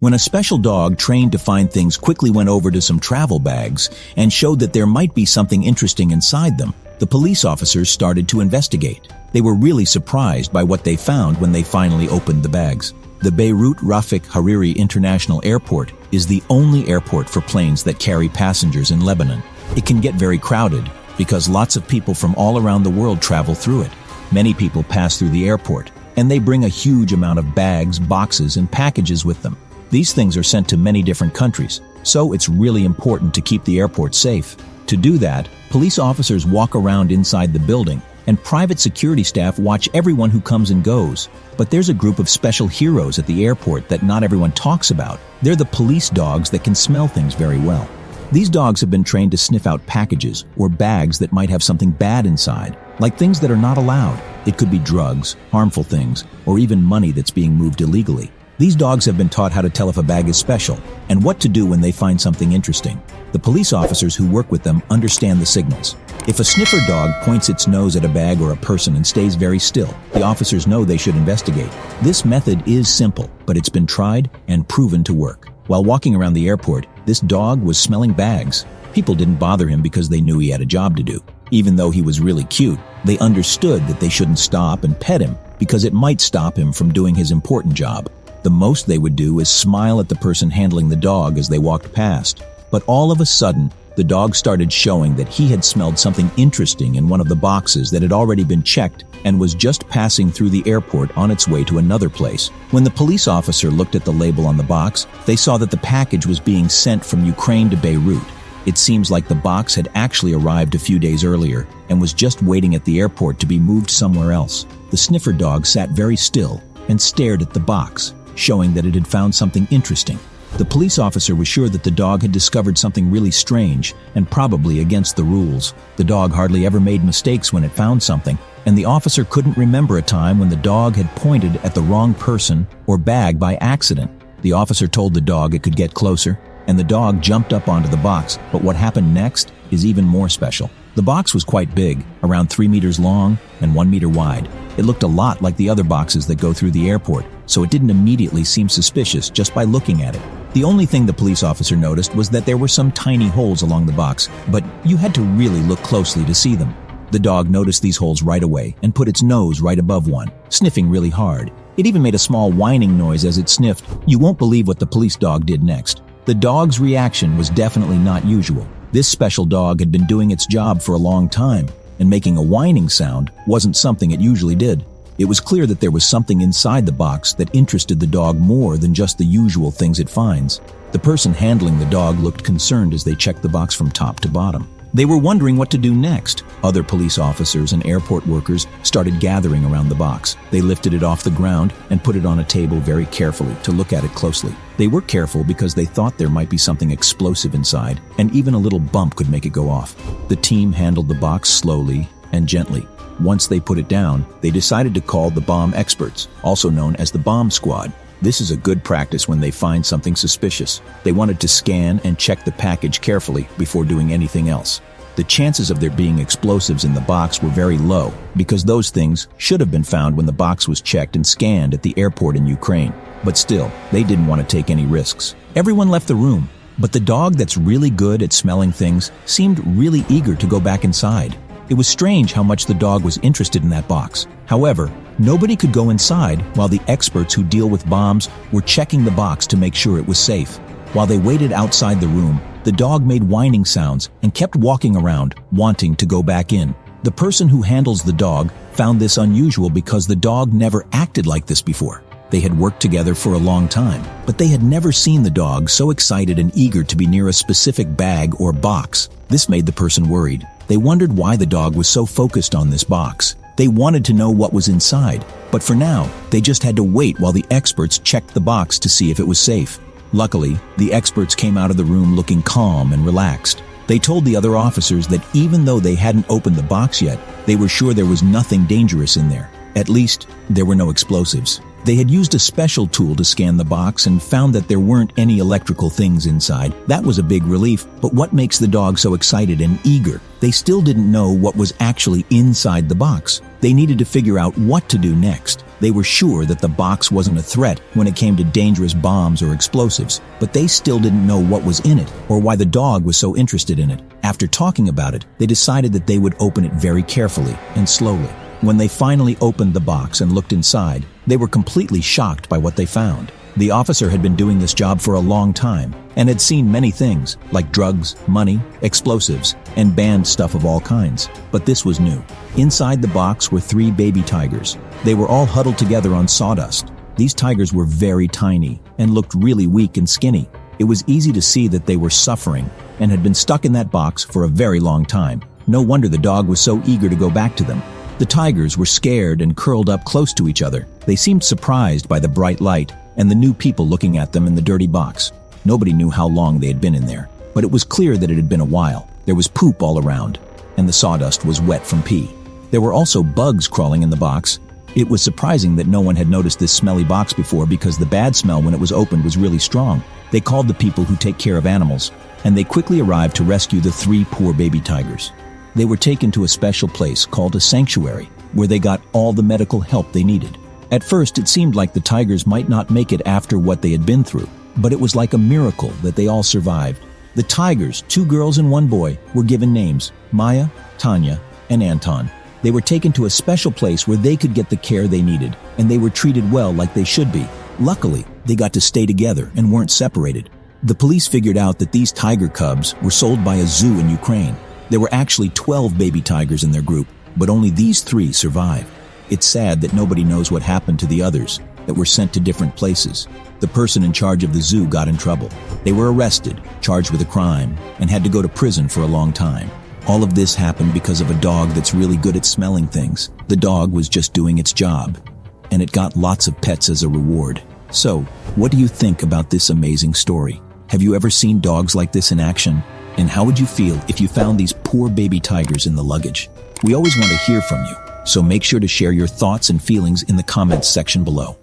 when a special dog trained to find things quickly went over to some travel bags and showed that there might be something interesting inside them. The police officers started to investigate. They were really surprised by what they found when they finally opened the bags. The Beirut Rafik Hariri International Airport is the only airport for planes that carry passengers in Lebanon. It can get very crowded because lots of people from all around the world travel through it. Many people pass through the airport, and they bring a huge amount of bags, boxes, and packages with them. These things are sent to many different countries, so it's really important to keep the airport safe. To do that, police officers walk around inside the building, and private security staff watch everyone who comes and goes. But there's a group of special heroes at the airport that not everyone talks about. They're the police dogs that can smell things very well. These dogs have been trained to sniff out packages or bags that might have something bad inside, like things that are not allowed. It could be drugs, harmful things, or even money that's being moved illegally. These dogs have been taught how to tell if a bag is special and what to do when they find something interesting. The police officers who work with them understand the signals. If a sniffer dog points its nose at a bag or a person and stays very still, the officers know they should investigate. This method is simple, but it's been tried and proven to work. While walking around the airport, this dog was smelling bags. People didn't bother him because they knew he had a job to do. Even though he was really cute, they understood that they shouldn't stop and pet him because it might stop him from doing his important job. The most they would do is smile at the person handling the dog as they walked past. But all of a sudden, the dog started showing that he had smelled something interesting in one of the boxes that had already been checked and was just passing through the airport on its way to another place. When the police officer looked at the label on the box, they saw that the package was being sent from Ukraine to Beirut. It seems like the box had actually arrived a few days earlier and was just waiting at the airport to be moved somewhere else. The sniffer dog sat very still and stared at the box, showing that it had found something interesting. The police officer was sure that the dog had discovered something really strange and probably against the rules. The dog hardly ever made mistakes when it found something, and the officer couldn't remember a time when the dog had pointed at the wrong person or bag by accident. The officer told the dog it could get closer, and the dog jumped up onto the box, but what happened next is even more special. The box was quite big, around 3 meters long and 1 meter wide. It looked a lot like the other boxes that go through the airport, so it didn't immediately seem suspicious just by looking at it. The only thing the police officer noticed was that there were some tiny holes along the box, but you had to really look closely to see them. The dog noticed these holes right away and put its nose right above one, sniffing really hard. It even made a small whining noise as it sniffed. You won't believe what the police dog did next. The dog's reaction was definitely not usual. This special dog had been doing its job for a long time, and making a whining sound wasn't something it usually did. It was clear that there was something inside the box that interested the dog more than just the usual things it finds. The person handling the dog looked concerned as they checked the box from top to bottom. They were wondering what to do next. Other police officers and airport workers started gathering around the box. They lifted it off the ground and put it on a table very carefully to look at it closely. They were careful because they thought there might be something explosive inside, and even a little bump could make it go off. The team handled the box slowly and gently. Once they put it down, they decided to call the bomb experts, also known as the bomb squad. This is a good practice when they find something suspicious. They wanted to scan and check the package carefully before doing anything else. The chances of there being explosives in the box were very low because those things should have been found when the box was checked and scanned at the airport in Ukraine. But still, they didn't want to take any risks. Everyone left the room, but the dog that's really good at smelling things seemed really eager to go back inside. It was strange how much the dog was interested in that box. However, nobody could go inside while the experts who deal with bombs were checking the box to make sure it was safe. While they waited outside the room, the dog made whining sounds and kept walking around, wanting to go back in. The person who handles the dog found this unusual because the dog never acted like this before. They had worked together for a long time, but they had never seen the dog so excited and eager to be near a specific bag or box. This made the person worried. They wondered why the dog was so focused on this box. They wanted to know what was inside, but for now, they just had to wait while the experts checked the box to see if it was safe. Luckily, the experts came out of the room looking calm and relaxed. They told the other officers that even though they hadn't opened the box yet, they were sure there was nothing dangerous in there. At least, there were no explosives. They had used a special tool to scan the box and found that there weren't any electrical things inside. That was a big relief, but what makes the dog so excited and eager? They still didn't know what was actually inside the box. They needed to figure out what to do next. They were sure that the box wasn't a threat when it came to dangerous bombs or explosives, but they still didn't know what was in it or why the dog was so interested in it. After talking about it, they decided that they would open it very carefully and slowly. When they finally opened the box and looked inside, they were completely shocked by what they found. The officer had been doing this job for a long time and had seen many things, like drugs, money, explosives, and banned stuff of all kinds. But this was new. Inside the box were 3 baby tigers. They were all huddled together on sawdust. These tigers were very tiny and looked really weak and skinny. It was easy to see that they were suffering and had been stuck in that box for a very long time. No wonder the dog was so eager to go back to them. The tigers were scared and curled up close to each other. They seemed surprised by the bright light and the new people looking at them in the dirty box. Nobody knew how long they had been in there, but it was clear that it had been a while. There was poop all around, and the sawdust was wet from pee. There were also bugs crawling in the box. It was surprising that no one had noticed this smelly box before because the bad smell when it was opened was really strong. They called the people who take care of animals, and they quickly arrived to rescue the 3 poor baby tigers. They were taken to a special place called a sanctuary, where they got all the medical help they needed. At first, it seemed like the tigers might not make it after what they had been through, but it was like a miracle that they all survived. The tigers, 2 girls and 1 boy, were given names: Maya, Tanya, and Anton. They were taken to a special place where they could get the care they needed, and they were treated well like they should be. Luckily, they got to stay together and weren't separated. The police figured out that these tiger cubs were sold by a zoo in Ukraine. There were actually 12 baby tigers in their group, but only these 3 survived. It's sad that nobody knows what happened to the others that were sent to different places. The person in charge of the zoo got in trouble. They were arrested, charged with a crime, and had to go to prison for a long time. All of this happened because of a dog that's really good at smelling things. The dog was just doing its job, and it got lots of pets as a reward. So, what do you think about this amazing story? Have you ever seen dogs like this in action? And how would you feel if you found these poor baby tigers in the luggage? We always want to hear from you, so make sure to share your thoughts and feelings in the comments section below.